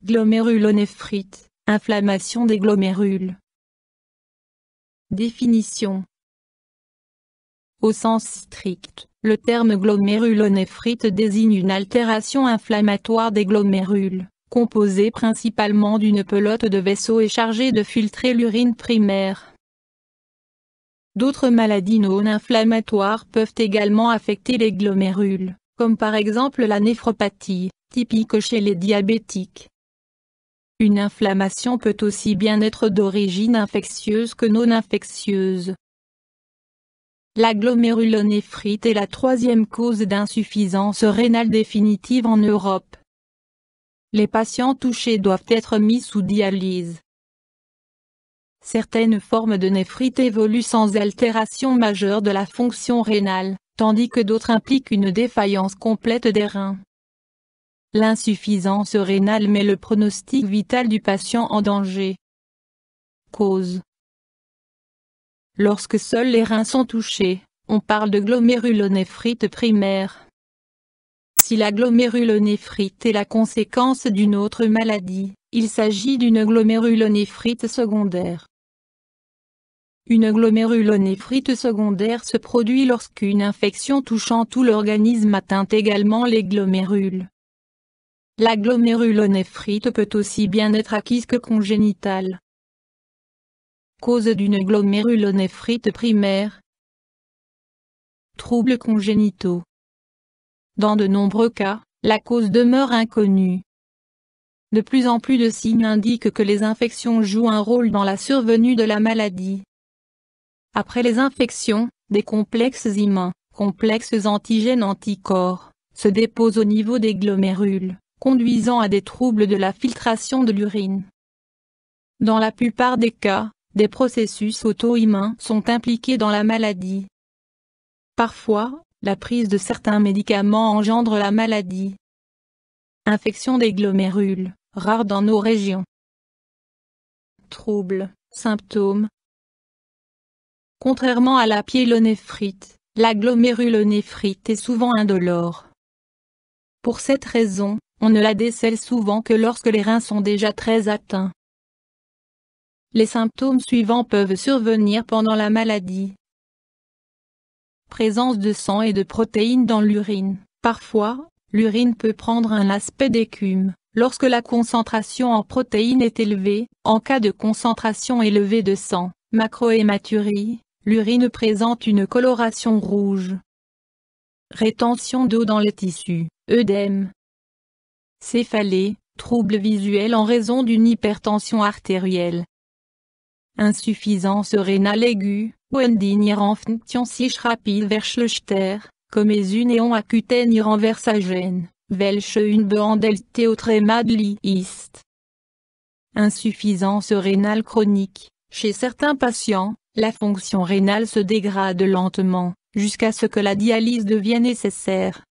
Glomérulonéphrite, inflammation des glomérules. Définition. Au sens strict, le terme glomérulonéphrite désigne une altération inflammatoire des glomérules, composée principalement d'une pelote de vaisseaux et chargée de filtrer l'urine primaire. D'autres maladies non inflammatoires peuvent également affecter les glomérules, comme par exemple la néphropathie, typique chez les diabétiques. Une inflammation peut aussi bien être d'origine infectieuse que non infectieuse. La glomérulonéphrite est la troisième cause d'insuffisance rénale définitive en Europe. Les patients touchés doivent être mis sous dialyse. Certaines formes de néphrite évoluent sans altération majeure de la fonction rénale, tandis que d'autres impliquent une défaillance complète des reins. L'insuffisance rénale met le pronostic vital du patient en danger. Cause. Lorsque seuls les reins sont touchés, on parle de glomérulonéphrite primaire. Si la glomérulonéphrite est la conséquence d'une autre maladie, il s'agit d'une glomérulonéphrite secondaire. Une glomérulonéphrite secondaire se produit lorsqu'une infection touchant tout l'organisme atteint également les glomérules. La glomérulonéphrite peut aussi bien être acquise que congénitale. Cause d'une glomérulonéphrite primaire. Troubles congénitaux. Dans de nombreux cas, la cause demeure inconnue. De plus en plus de signes indiquent que les infections jouent un rôle dans la survenue de la maladie. Après les infections, des complexes immuns, complexes antigènes-anticorps, se déposent au niveau des glomérules, conduisant à des troubles de la filtration de l'urine. Dans la plupart des cas, des processus auto-immuns sont impliqués dans la maladie. Parfois, la prise de certains médicaments engendre la maladie. Infection des glomérules, rare dans nos régions. Troubles, symptômes. Contrairement à la pyélonéphrite, la glomérulonéphrite est souvent indolore. Pour cette raison, on ne la décèle souvent que lorsque les reins sont déjà très atteints. Les symptômes suivants peuvent survenir pendant la maladie. Présence de sang et de protéines dans l'urine. Parfois, l'urine peut prendre un aspect d'écume, lorsque la concentration en protéines est élevée. En cas de concentration élevée de sang, macrohématurie, l'urine présente une coloration rouge. Rétention d'eau dans les tissus, œdème. Céphalée, troubles visuels en raison d'une hypertension artérielle. Insuffisance rénale aiguë, Wendignieren-Funktion sich rapide Verschlechter, Kommesuneon akuten Irenversagen, welche une behandelte au trémadli ist. Insuffisance rénale chronique. Chez certains patients, la fonction rénale se dégrade lentement, jusqu'à ce que la dialyse devienne nécessaire.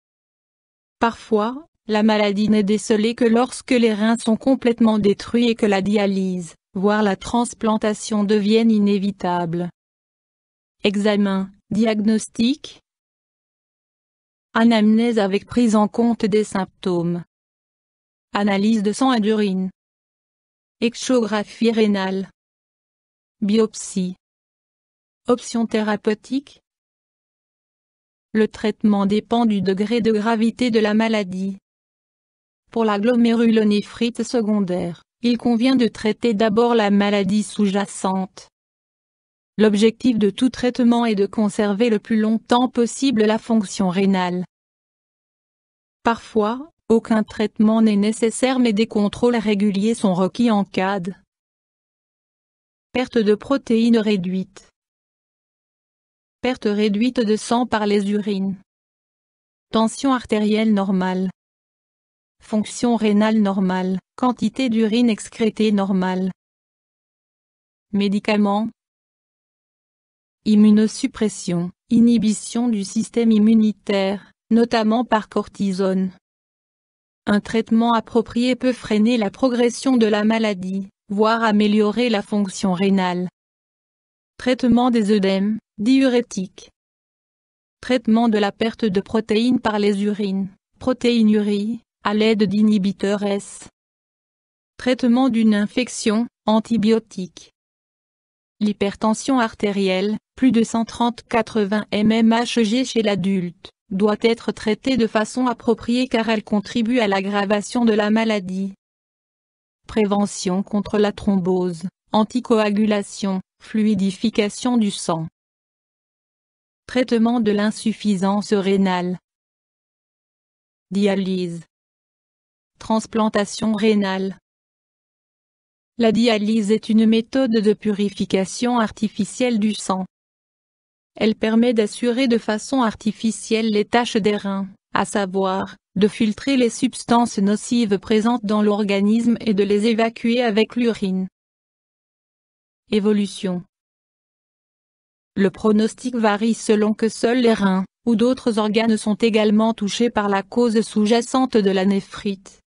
Parfois, la maladie n'est décelée que lorsque les reins sont complètement détruits et que la dialyse, voire la transplantation deviennent inévitables. Examen, diagnostic. Anamnèse avec prise en compte des symptômes. Analyse de sang et d'urine. Échographie rénale. Biopsie. Options thérapeutiques. Le traitement dépend du degré de gravité de la maladie. Pour la glomérulonéphrite secondaire, il convient de traiter d'abord la maladie sous-jacente. L'objectif de tout traitement est de conserver le plus longtemps possible la fonction rénale. Parfois, aucun traitement n'est nécessaire mais des contrôles réguliers sont requis en cas de perte de protéines réduite. Perte réduite de sang par les urines. Tension artérielle normale. Fonction rénale normale, quantité d'urine excrétée normale. Médicaments. Immunosuppression, inhibition du système immunitaire, notamment par cortisone. Un traitement approprié peut freiner la progression de la maladie, voire améliorer la fonction rénale. Traitement des œdèmes, diurétiques. Traitement de la perte de protéines par les urines, protéinurie, à l'aide d'inhibiteurs S. Traitement d'une infection, antibiotiques. L'hypertension artérielle, plus de 130-80 mmHg chez l'adulte, doit être traitée de façon appropriée car elle contribue à l'aggravation de la maladie. Prévention contre la thrombose, anticoagulation, fluidification du sang. Traitement de l'insuffisance rénale. Dialyse. Transplantation rénale. La dialyse est une méthode de purification artificielle du sang. Elle permet d'assurer de façon artificielle les tâches des reins, à savoir, de filtrer les substances nocives présentes dans l'organisme et de les évacuer avec l'urine. Évolution. Le pronostic varie selon que seuls les reins, ou d'autres organes sont également touchés par la cause sous-jacente de la néphrite.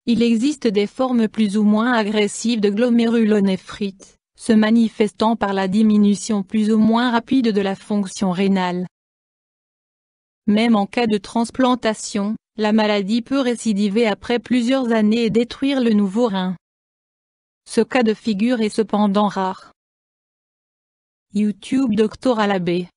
Il existe des formes plus ou moins agressives de glomérulonéphrite, se manifestant par la diminution plus ou moins rapide de la fonction rénale. Même en cas de transplantation, la maladie peut récidiver après plusieurs années et détruire le nouveau rein. Ce cas de figure est cependant rare. YouTube Dr Alabé